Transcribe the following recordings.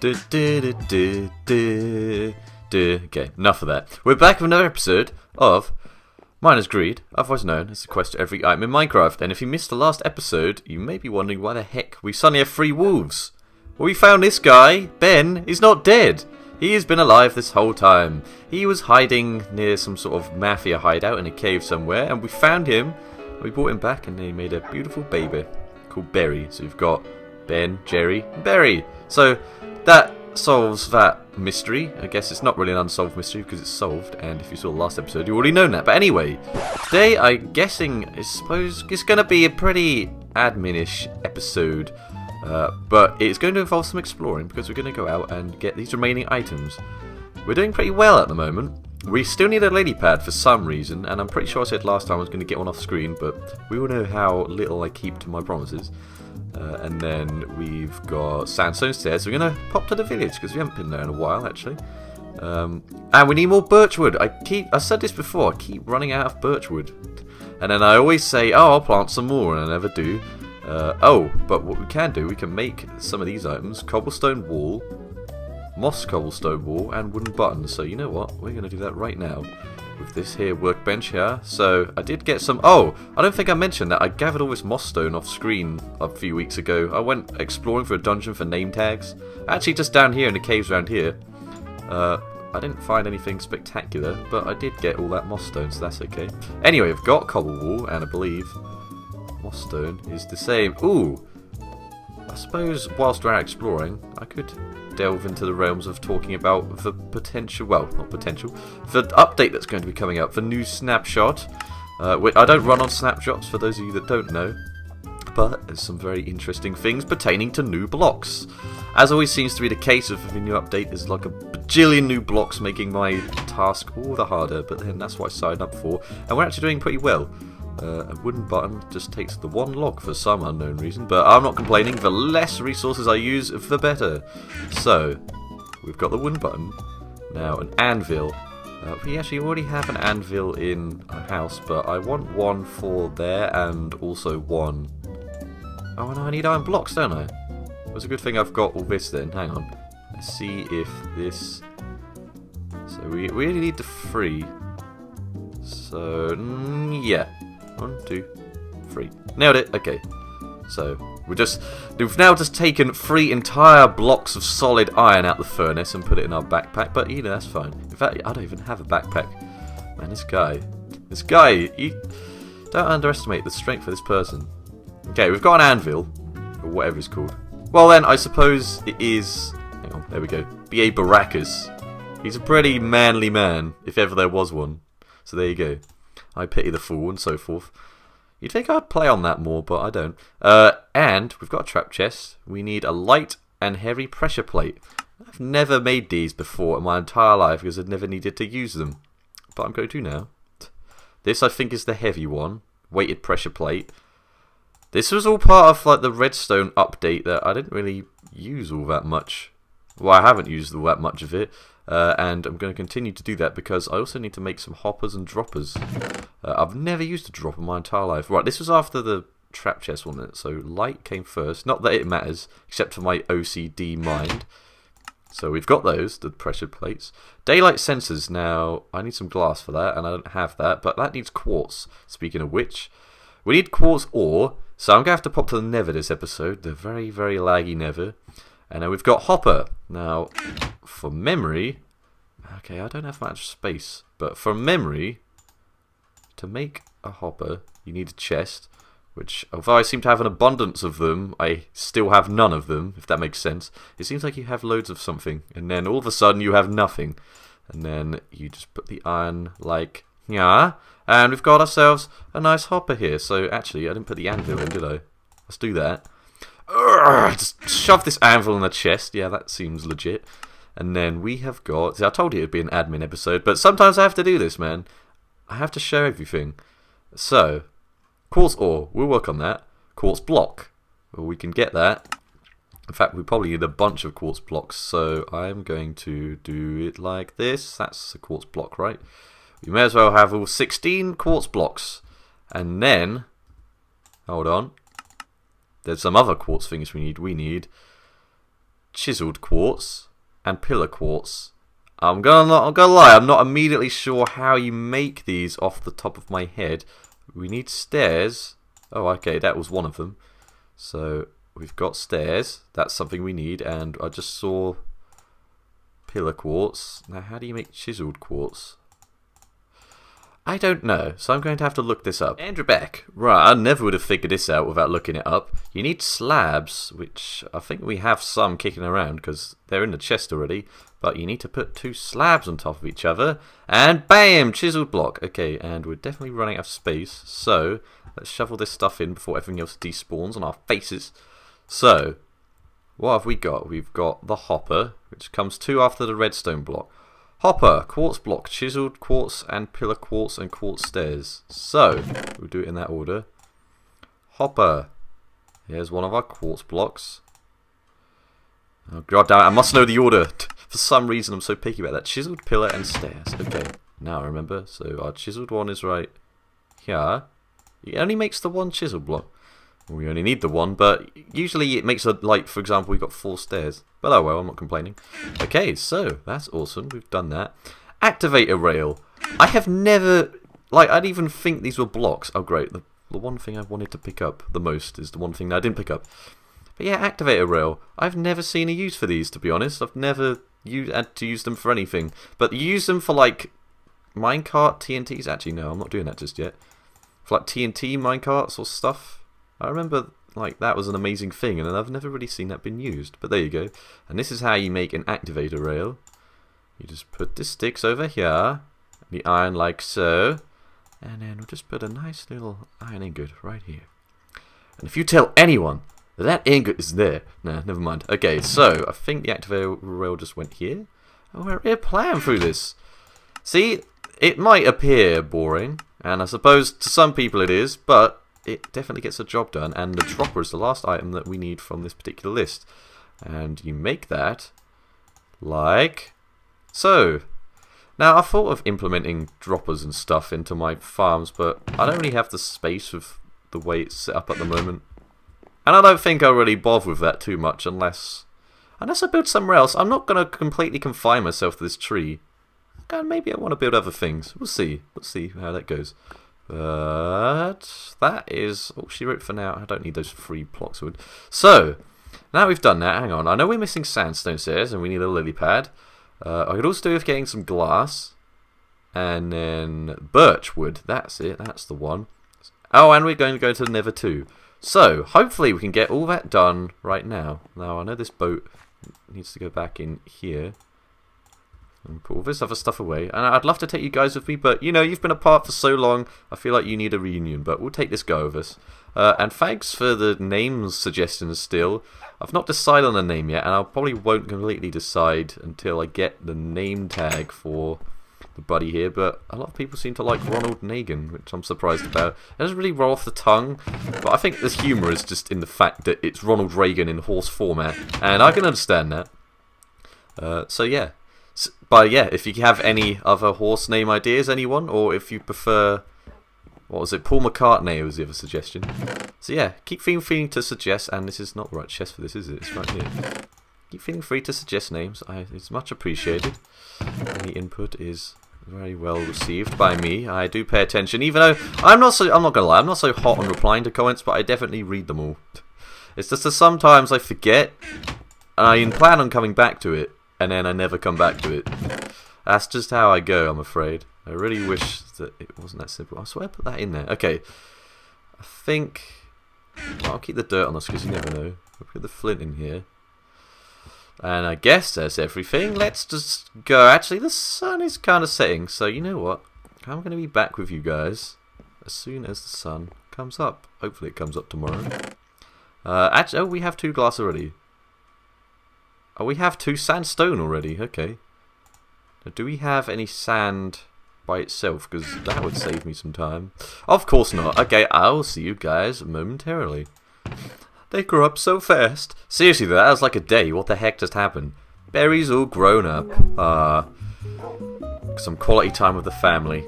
Okay, enough of that. We're back with another episode of Miner's Greed, otherwise known as the quest to every item in Minecraft. And if you missed the last episode, you may be wondering why the heck we suddenly have 3 wolves. Well, we found this guy, Ben, is not dead. He has been alive this whole time. He was hiding near some sort of mafia hideout in a cave somewhere, and we found him. We brought him back, and he made a beautiful baby called Berry. So you've got Ben, Jerry, and Berry. So that solves that mystery. I guess it's not really an unsolved mystery because it's solved, and if you saw the last episode, you already known that. But anyway, today I'm guessing, I suppose, it's going to be a pretty admin-ish episode. But it's going to involve some exploring because we're going to go out and get these remaining items. We're doing pretty well at the moment. We still need a lily pad for some reason, and I'm pretty sure I said last time I was going to get one off screen, but we all know how little I keep to my promises. And then we've got sandstone stairs, so we're going to pop to the village because we haven't been there in a while actually. And we need more birchwood. I said this before, I keep running out of birchwood. And then I always say, oh, I'll plant some more, and I never do. But what we can do, we can make some of these items: cobblestone wall, moss cobblestone wall, and wooden buttons. So you know what, we're going to do that right now with this here workbench here. So I did get some, I don't think I mentioned that I gathered all this moss stone off screen a few weeks ago. I went exploring for a dungeon for name tags, actually just down here in the caves around here. I didn't find anything spectacular, but I did get all that moss stone, so that's okay. Anyway, I've got cobble wall, and I believe moss stone is the same. Ooh, I suppose whilst we're out exploring, I could delve into the realms of talking about the potential, well, not potential, the update that's going to be coming up, the new snapshot. I don't run on snapshots, for those of you that don't know, but there's some very interesting things pertaining to new blocks. As always seems to be the case with the new update, there's like a bajillion new blocks making my task all the harder, but then that's what I signed up for, and we're actually doing pretty well. A wooden button just takes the 1 log for some unknown reason, but I'm not complaining. The less resources I use, the better. So, we've got the wooden button. Now, an anvil. We actually already have an anvil in our house, but I want one for there and also one... Oh no, I need iron blocks, don't I? It was a good thing I've got all this then. Hang on. Let's see if this... So we really need the 3. So, yeah. 1, 2, 3. Nailed it. Okay. So we've now just taken 3 entire blocks of solid iron out the furnace and put it in our backpack. But you know, that's fine. In fact, I don't even have a backpack. Man, this guy, you don't underestimate the strength of this person. Okay, we've got an anvil, or whatever it's called. Well then, I suppose it is. Hang on, there we go. B.A. Baracus. He's a pretty manly man, if ever there was one. So there you go. I pity the fool and so forth. You'd think I'd play on that more, but I don't. And we've got a trap chest. We need a light and heavy pressure plate. I've never made these before in my entire life because I've never needed to use them. But I'm going to now. This I think is the heavy one. Weighted pressure plate. This was all part of like the redstone update that I didn't really use all that much. Well, I haven't used all that much of it. And I'm going to continue to do that because I also need to make some hoppers and droppers. I've never used a dropper in my entire life. Right, this was after the trap chest, wasn't it? So light came first. Not that it matters, except for my OCD mind. So we've got those, the pressure plates. Daylight sensors. Now, I need some glass for that, and I don't have that, but that needs quartz. Speaking of which, we need quartz ore, so I'm going to have to pop to the nether this episode. The very, very laggy nether. And then we've got hopper. Now, for memory... Okay, I don't have much space. But for memory, to make a hopper, you need a chest. Which, although I seem to have an abundance of them, I still have none of them, if that makes sense. It seems like you have loads of something. And then all of a sudden you have nothing. And then you just put the iron like... Yeah. And we've got ourselves a nice hopper here. So actually, I didn't put the anvil in, did I? Let's do that. Just shove this anvil in the chest. Yeah, that seems legit. And then we have got... See, I told you it would be an admin episode, but sometimes I have to do this, man. I have to show everything. So, quartz ore. We'll work on that. Quartz block. Well, we can get that. In fact, we probably need a bunch of quartz blocks, so I'm going to do it like this. That's a quartz block, right? We may as well have all 16 quartz blocks. And then... Hold on. There's some other quartz things we need. We need chiseled quartz and pillar quartz. I'm gonna lie, I'm not immediately sure how you make these off the top of my head. We need stairs. Oh, okay, that was one of them. So we've got stairs. That's something we need. And I just saw pillar quartz. Now, how do you make chiseled quartz? I don't know, so I'm going to have to look this up. Andrew Beck. Right, I never would have figured this out without looking it up. You need slabs, which I think we have some kicking around because they're in the chest already. But you need to put 2 slabs on top of each other. And bam! Chiseled block. Okay, and we're definitely running out of space. So, let's shovel this stuff in before everything else despawns on our faces. So, what have we got? We've got the hopper, which comes 2 after the redstone block. Hopper, quartz block, chiseled quartz, and pillar quartz, and quartz stairs. So, we'll do it in that order. Hopper. Here's one of our quartz blocks. Oh god damn it, I must know the order. For some reason I'm so picky about that. Chiseled, pillar, and stairs. Okay, now I remember. So our chiseled one is right here. It only makes the 1 chisel block. We only need the 1, but usually it makes a, like, for example, we've got 4 stairs. But oh well, I'm not complaining. Okay, so that's awesome. We've done that. Activator rail. I have never, like, I didn't even think these were blocks. Oh great, the one thing I wanted to pick up the most is the one thing that I didn't pick up. But yeah, activator rail. I've never seen a use for these, to be honest. I've never had to use them for anything. But you use them for, like, minecart TNTs. Actually, no, I'm not doing that just yet. For, like, TNT minecarts or stuff. I remember, like, that was an amazing thing, and I've never really seen that been used. But there you go. And this is how you make an activator rail. You just put the sticks over here, the iron like so, and then we'll just put a nice little iron ingot right here. And if you tell anyone that that ingot is there, nah, never mind. Okay, so I think the activator rail just went here. Oh, we're here playing through this. See, it might appear boring, and I suppose to some people it is, but it definitely gets the job done, and the dropper is the last item that we need from this particular list. And you make that like so. Now, I thought of implementing droppers and stuff into my farms, but I don't really have the space with the way it's set up at the moment. And I don't think I'll really bother with that too much unless I build somewhere else. I'm not going to completely confine myself to this tree. Okay, maybe I want to build other things. We'll see. We'll see how that goes. But that is all she wrote for now. I don't need those 3 blocks of wood. So, now we've done that, hang on. I know we're missing sandstone stairs and we need a lily pad. I could also do with getting some glass. And then birch wood. That's it. That's the one. Oh, and we're going to go to the Nether too. So, hopefully we can get all that done right now. Now, I know this boat needs to go back in here. And put all this other stuff away. And I'd love to take you guys with me, but you know, you've been apart for so long, I feel like you need a reunion, but we'll take this go with us. And thanks for the names suggestions still. I've not decided on a name yet, and I probably won't completely decide until I get the name tag for the buddy here, but a lot of people seem to like Ronald Reagan, which I'm surprised about. It doesn't really roll off the tongue, but I think the humour is just in the fact that it's Ronald Reagan in horse format, and I can understand that. So yeah. But yeah, if you have any other horse name ideas, anyone, or if you prefer, what was it, Paul McCartney was the other suggestion. So yeah, keep feeling free to suggest, and this is not the right chest for this, is it? It's right here. Keep feeling free to suggest names, it's much appreciated. Any input is very well received by me. I do pay attention, even though I'm not gonna lie, I'm not so hot on replying to comments, but I definitely read them all. It's just that sometimes I forget, and I plan on coming back to it, and then I never come back to it. That's just how I go, I'm afraid. I really wish that it wasn't that simple. I swear I put that in there. Okay. I think, well, I'll keep the dirt on us because you never know. I'll put the flint in here. And I guess that's everything. Let's just go. Actually, the sun is kind of setting, so you know what? I'm going to be back with you guys as soon as the sun comes up. Hopefully it comes up tomorrow. Actually, oh, we have 2 glass already. Oh, we have 2 sandstone already. Okay. Now, do we have any sand by itself? Because that would save me some time. Of course not. Okay, I'll see you guys momentarily. They grew up so fast. Seriously, though, that was like a day. What the heck just happened? Berries all grown up. Some quality time with the family.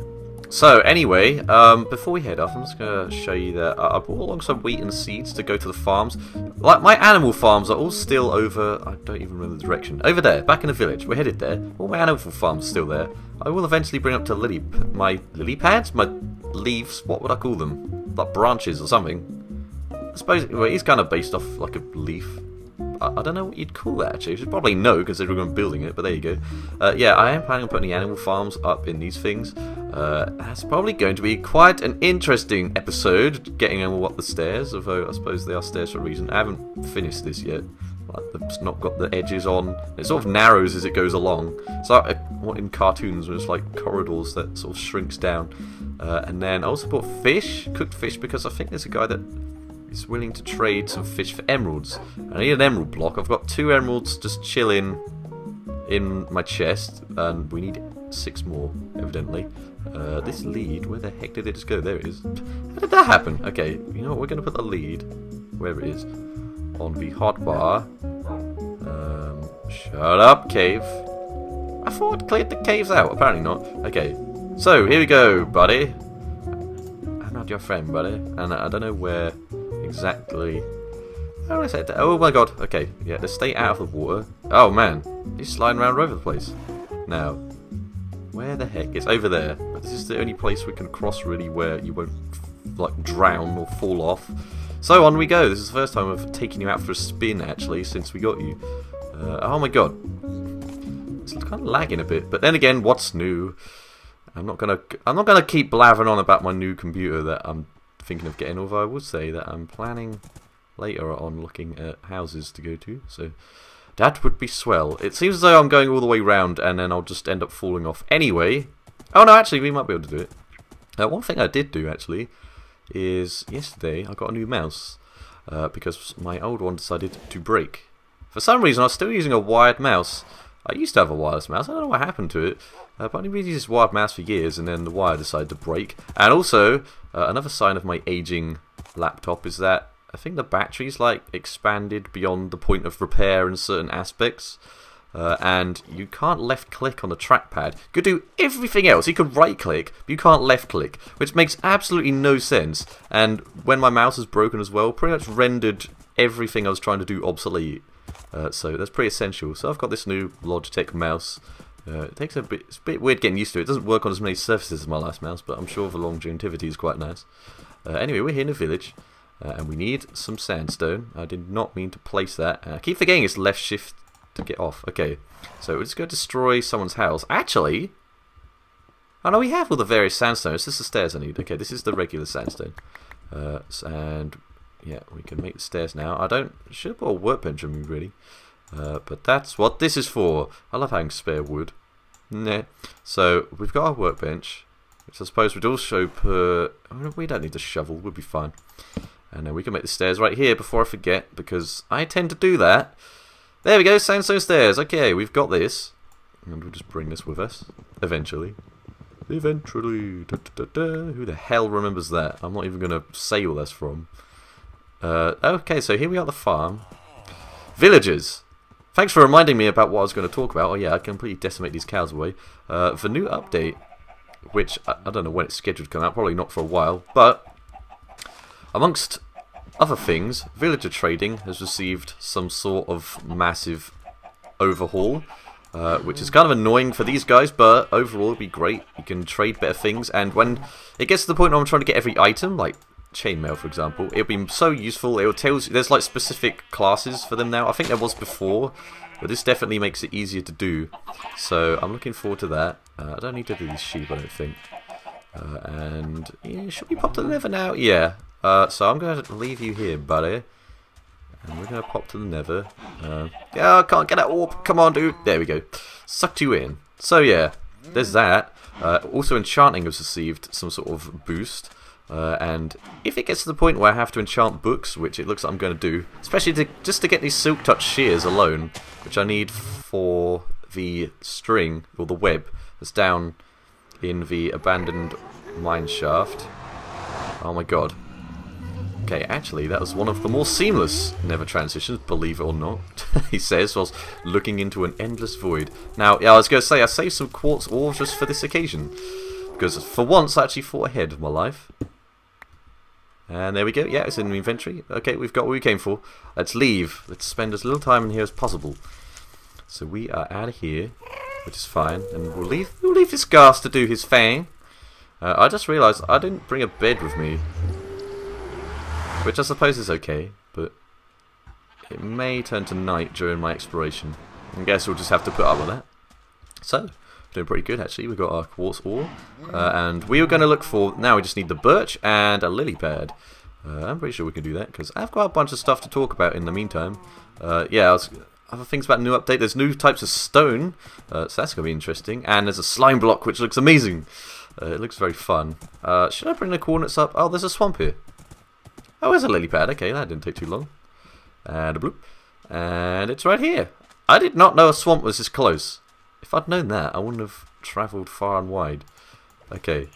So anyway, before we head off, I'm just going to show you that I brought along some wheat and seeds to go to the farms. Like, my animal farms are all still over, I don't even remember the direction, over there, back in the village. We're headed there. All my animal farms are still there. I will eventually bring up to my lily pads? My leaves? What would I call them? Like branches or something. I suppose, well, he's kind of based off like a leaf. I don't know what you'd call that actually. You should probably know considering I'm building it, but there you go. Yeah, I am planning on putting the animal farms up in these things. That's probably going to be quite an interesting episode, getting them up the stairs, although I suppose they are stairs for a reason. I haven't finished this yet. It's not got the edges on. It sort of narrows as it goes along. It's like what in cartoons where it's like corridors that sort of shrinks down. And then I also bought fish, cooked fish, because I think there's a guy that is willing to trade some fish for emeralds. I need an emerald block. I've got 2 emeralds just chilling in my chest, and we need 6 more, evidently. This lead, where the heck did it just go? There it is. How did that happen? Okay, you know what? We're going to put the lead, wherever it is, on the hotbar. Shut up, cave. I thought I'd cleared the caves out. Apparently not. Okay, so here we go, buddy. I'm not your friend, buddy. And I don't know where exactly. How did I say that? Oh my god. Okay, yeah, to stay out of the water. Oh man, he's sliding around all over the place. Now, where the heck? It's over there. But this is the only place we can cross really where you won't like drown or fall off. So on we go. This is the first time I've taken you out for a spin actually since we got you. Oh my god. It's kind of lagging a bit, but then again, what's new? I'm not gonna keep blathering on about my new computer that I'm thinking of getting, although I would say that I'm planning later on looking at houses to go to, so that would be swell. It seems as though I'm going all the way round and then I'll just end up falling off anyway. Oh no, actually we might be able to do it. One thing I did do actually is yesterday I got a new mouse because my old one decided to break. For some reason I was still using a wired mouse. I used to have a wireless mouse, I don't know what happened to it, but I've been using this wired mouse for years and then the wire decided to break. And also, another sign of my aging laptop is that I think the battery's like expanded beyond the point of repair in certain aspects. And you can't left click on the trackpad. You could do everything else. You could right click, but you can't left click, which makes absolutely no sense. And when my mouse is broken as well, pretty much rendered everything I was trying to do obsolete. So that's pretty essential. So I've got this new Logitech mouse. It takes it's a bit weird getting used to it. It doesn't work on as many surfaces as my last mouse, but I'm sure the longevity is quite nice. Anyway, we're here in a village, and we need some sandstone. I did not mean to place that. I keep forgetting it's left shift to get off. Okay, so we're just going to destroy someone's house. Actually, oh no, we have all the various sandstones. This is the stairs I need. Okay, this is the regular sandstone. And yeah, we can make the stairs now. Should have bought a workbench on me really. But that's what this is for. I love having spare wood. Nah. So we've got our workbench, which I suppose would also put. We don't need a shovel. We'll be fine. And then we can make the stairs right here before I forget, because I tend to do that. There we go, sandstone stairs. Okay, we've got this, and we'll just bring this with us eventually. Eventually. Da, da, da, da. Who the hell remembers that? I'm not even gonna say where that's from. Okay, so here we are at the farm. Villagers. Thanks for reminding me about what I was going to talk about. Oh yeah, I completely decimate these cows away. The new update, which I don't know when it's scheduled to come out, probably not for a while, but amongst other things, villager trading has received some sort of massive overhaul, which is kind of annoying for these guys, but overall it'll be great. You can trade better things, and when it gets to the point where I'm trying to get every item, like chainmail for example, it'll be so useful. It will tell you there's like specific classes for them now. I think there was before, but this definitely makes it easier to do, so I'm looking forward to that. I don't need to do these sheep, I don't think. And yeah, should we pop to the nether now? Yeah. So I'm going to leave you here, buddy, and we're going to pop to the nether. Yeah, I can't get that orb. Come on, dude. There we go. Sucked you in. So yeah, there's that. Also, enchanting has received some sort of boost. And if it gets to the point where I have to enchant books, which it looks like I'm going to do, especially just to get these silk touch shears alone, which I need for the string, or the web, that's down in the abandoned mine shaft. Oh my god. Okay, actually, that was one of the more seamless nether transitions, believe it or not, he says, whilst looking into an endless void. Now, yeah, I was going to say, I saved some quartz ore just for this occasion, because for once I actually thought ahead of my life. And there we go. Yeah, it's in the inventory. Okay, we've got what we came for. Let's leave. Let's spend as little time in here as possible. So we are out of here, which is fine, and we'll leave this ghast to do his thing. I just realised I didn't bring a bed with me, which I suppose is okay, but it may turn to night during my exploration. I guess we'll just have to put up with that. So, doing pretty good actually. We've got our quartz ore, and we were going to look for, now we just need the birch and a lily pad. I'm pretty sure we can do that, because I've got a bunch of stuff to talk about in the meantime. Yeah, other things about the new update, there's new types of stone, so that's going to be interesting, and there's a slime block which looks amazing. It looks very fun. Should I bring the coordinates up? Oh, there's a swamp here. Oh, there's a lily pad. Okay, that didn't take too long. And a bloop. And it's right here. I did not know a swamp was this close. If I'd known that, I wouldn't have travelled far and wide. Okay.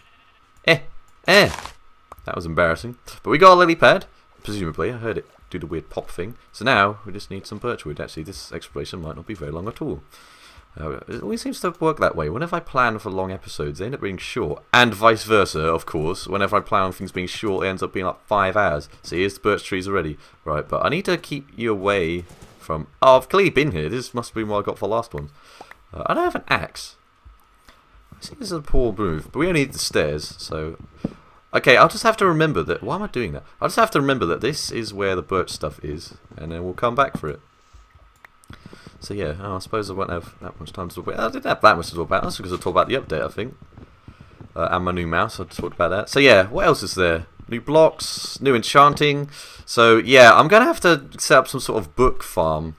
That was embarrassing. But we got a lily pad, presumably. I heard it do the weird pop thing. So now, we just need some birch wood. Actually, this exploration might not be very long at all. It always seems to work that way. Whenever I plan for long episodes, they end up being short. And vice versa, of course. Whenever I plan on things being short, it ends up being like 5 hours. See, here's the birch trees already. Right, but I need to keep you away from... Oh, I've clearly been here. This must have been what I got for the last ones. I don't have an axe. I see this is a poor move, but we only need the stairs, so... Okay, I'll just have to remember that... Why am I doing that? I'll just have to remember that this is where the birch stuff is, and then we'll come back for it. So yeah, I suppose I won't have that much time to talk about. I didn't have that much to talk about. That's because I talked about the update, I think. And my new mouse, I talked about that. So yeah, what else is there? New blocks, new enchanting. So yeah, I'm going to have to set up some sort of book farm.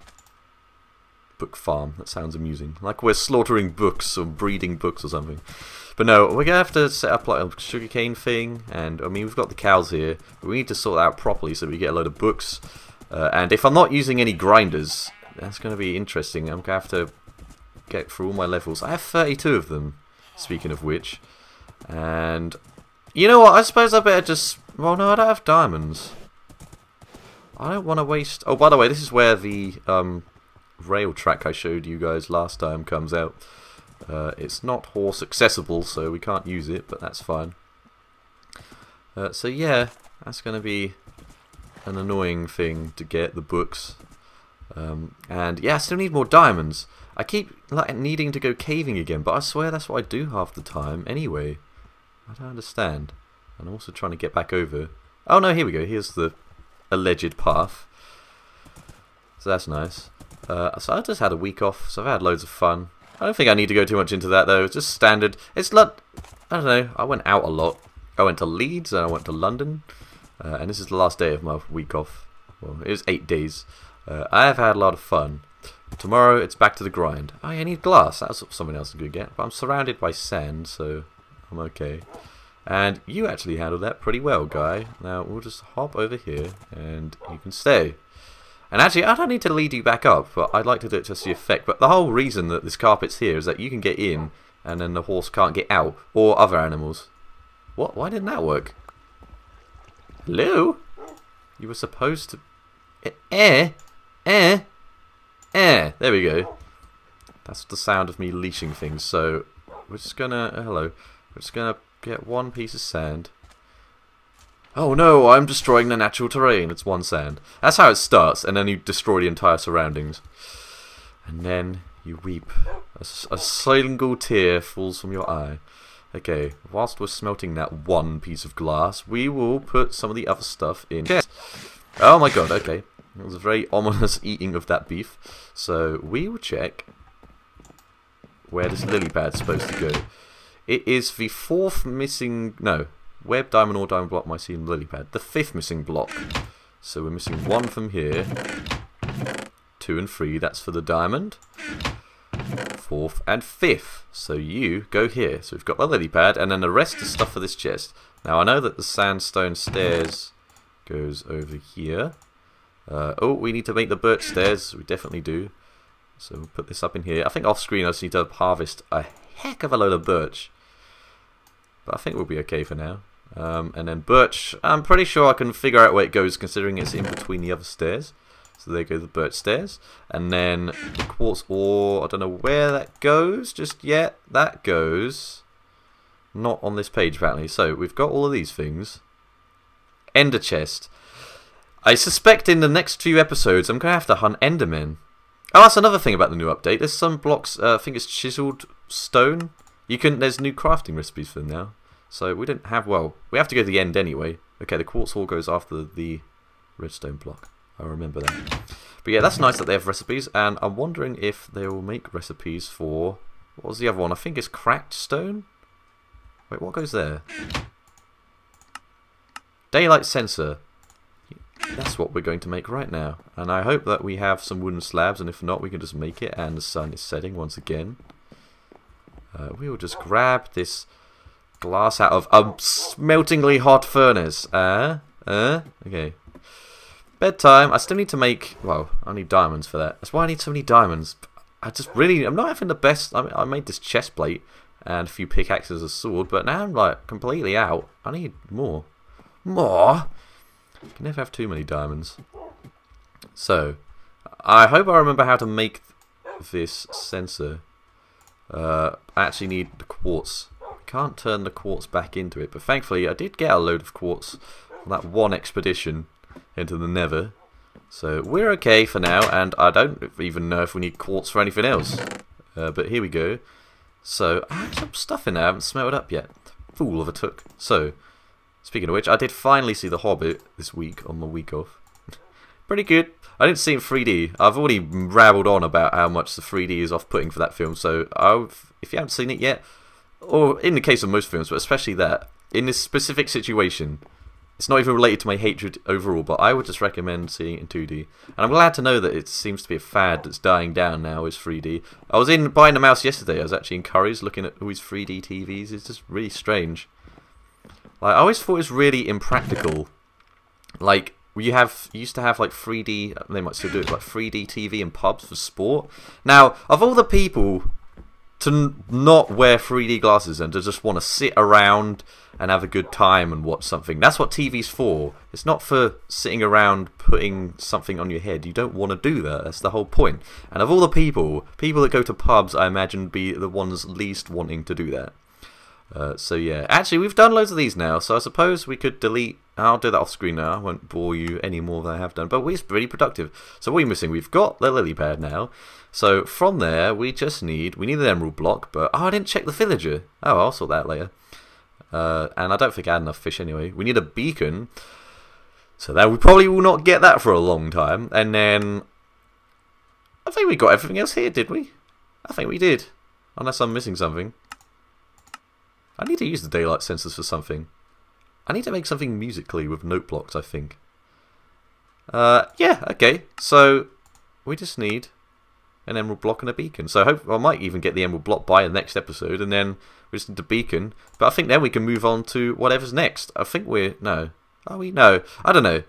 Book farm, that sounds amusing. Like we're slaughtering books or breeding books or something. But no, we're going to have to set up like a sugarcane thing. And I mean, we've got the cows here. But we need to sort that out properly so we get a load of books. And if I'm not using any grinders... That's going to be interesting. I'm going to have to get through all my levels. I have 32 of them, speaking of which. And, you know what, I suppose I better just... Well, no, I don't have diamonds. I don't want to waste... Oh, by the way, this is where the rail track I showed you guys last time comes out. It's not horse accessible, so we can't use it, but that's fine. So, yeah, that's going to be an annoying thing to get, the books. And yeah, I still need more diamonds. I keep like needing to go caving again, but I swear that's what I do half the time anyway. I don't understand. And I'm also trying to get back over. Oh no, here we go. Here's the alleged path. So that's nice. So I just had a week off, so I've had loads of fun. I don't think I need to go too much into that though. It's just standard. It's not... I don't know. I went out a lot. I went to Leeds and I went to London. And this is the last day of my week off. Well, it was 8 days. I have had a lot of fun. Tomorrow it's back to the grind. Oh, I need glass. That's something else I'm going to get. But I'm surrounded by sand, so I'm okay. And you actually handled that pretty well, guy. Now we'll just hop over here and you can stay. And actually, I don't need to lead you back up, but I'd like to do it just the effect. But the whole reason that this carpet's here is that you can get in and then the horse can't get out. Or other animals. What? Why didn't that work? Hello? You were supposed to... There we go. That's the sound of me leashing things. So we're just gonna hello. We're just gonna get one piece of sand. Oh no, I'm destroying the natural terrain. It's one sand. That's how it starts, and then you destroy the entire surroundings. And then you weep. A single tear falls from your eye. Okay, whilst we're smelting that one piece of glass, we will put some of the other stuff in. Oh my god, okay. It was a very ominous eating of that beef. So we will check where this lily pad's supposed to go. It is the fourth missing... No. Web, diamond ore, diamond block, mycelium, lily pad. The fifth missing block. So we're missing one from here. 2 and 3. That's for the diamond. 4th and 5th. So you go here. So we've got the lily pad. And then the rest is stuff for this chest. Now I know that the sandstone stairs goes over here. Oh, we need to make the birch stairs. We definitely do. So we'll put this up in here. I think off screen I just need to harvest a heck of a load of birch. But I think we'll be okay for now. And then birch, I'm pretty sure I can figure out where it goes considering it's in between the other stairs. So there go the birch stairs. And then the quartz ore, I don't know where that goes just yet. That goes not on this page apparently. So we've got all of these things. Ender chest. I suspect in the next few episodes I'm going to have to hunt Endermen. Oh, that's another thing about the new update. There's some blocks, I think it's chiseled stone. There's new crafting recipes for them now. So we don't have, well, we have to go to the end anyway. Okay, the quartz ore goes after the redstone block. I remember that. But yeah, that's nice that they have recipes, and I'm wondering if they will make recipes for, what was the other one? I think it's cracked stone? Wait, what goes there? Daylight sensor. That's what we're going to make right now. And I hope that we have some wooden slabs, and if not, we can just make it, and the sun is setting once again. We will just grab this glass out of a smeltingly hot furnace. Okay. Bedtime. I still need to make, well, I need diamonds for that. That's why I need so many diamonds. I'm not having the best. I made this chest plate and a few pickaxes, a sword, but now I'm like completely out. I need more. More? You can never have too many diamonds. So, I hope I remember how to make this sensor. I actually need the quartz. I can't turn the quartz back into it, but thankfully I did get a load of quartz on that one expedition into the Nether. So we're okay for now, and I don't even know if we need quartz for anything else. But here we go. So, I have some stuff in there I haven't smelted up yet. Fool of a took. So, speaking of which, I did finally see The Hobbit this week, on the week off. Pretty good. I didn't see it in 3D. I've already rabbled on about how much the 3D is off-putting for that film, so if you haven't seen it yet, or in the case of most films, but especially that, in this specific situation, it's not even related to my hatred overall, but I would just recommend seeing it in 2D. And I'm glad to know that it seems to be a fad that's dying down now, is 3D. I was in buying the mouse yesterday, I was actually in Curry's looking at all these 3D TVs, it's just really strange. Like, I always thought it was really impractical. Like, you used to have like 3D, they might still do it, like 3D TV in pubs for sport. Now, of all the people to not wear 3D glasses and to just want to sit around and have a good time and watch something, that's what TV's for. It's not for sitting around putting something on your head. You don't want to do that. That's the whole point. And of all the people that go to pubs, I imagine would be the ones least wanting to do that. So yeah, actually we've done loads of these now, so I suppose we could delete. I'll do that off screen now, I won't bore you any more than I have done, but it's pretty productive. So what are we missing? We've got the lily pad now, so from there we need an emerald block, but I didn't check the villager. Oh, I'll sort that later. And I don't think I had enough fish anyway. We need a beacon, so that we probably will not get that for a long time. And then I think we got everything else here, did we? I think we did, unless I'm missing something. I need to use the daylight sensors for something. I need to make something musically with note blocks, I think. Yeah, okay. So, we just need an emerald block and a beacon. So, I might even get the emerald block by the next episode, and then we just need the beacon. But I think then we can move on to whatever's next. I think no. Are we? No. I don't know.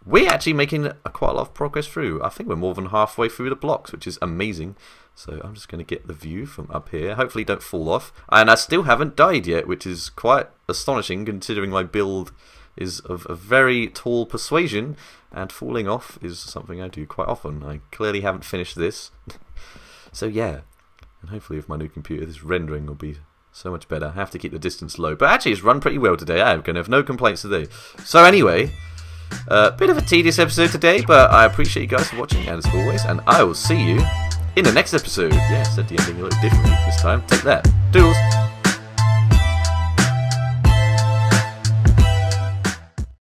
We're actually making quite a lot of progress through. I think we're more than halfway through the blocks, which is amazing. So I'm just going to get the view from up here. Hopefully don't fall off. And I still haven't died yet, which is quite astonishing considering my build is of a very tall persuasion. And falling off is something I do quite often. I clearly haven't finished this. So yeah. And hopefully with my new computer this rendering will be so much better. I have to keep the distance low. But actually it's run pretty well today. I'm going to have no complaints today. So anyway, bit of a tedious episode today, but I appreciate you guys for watching, and as always, and I will see you in the next episode. Yeah, I said the ending a little differently this time. Take that. Doodles.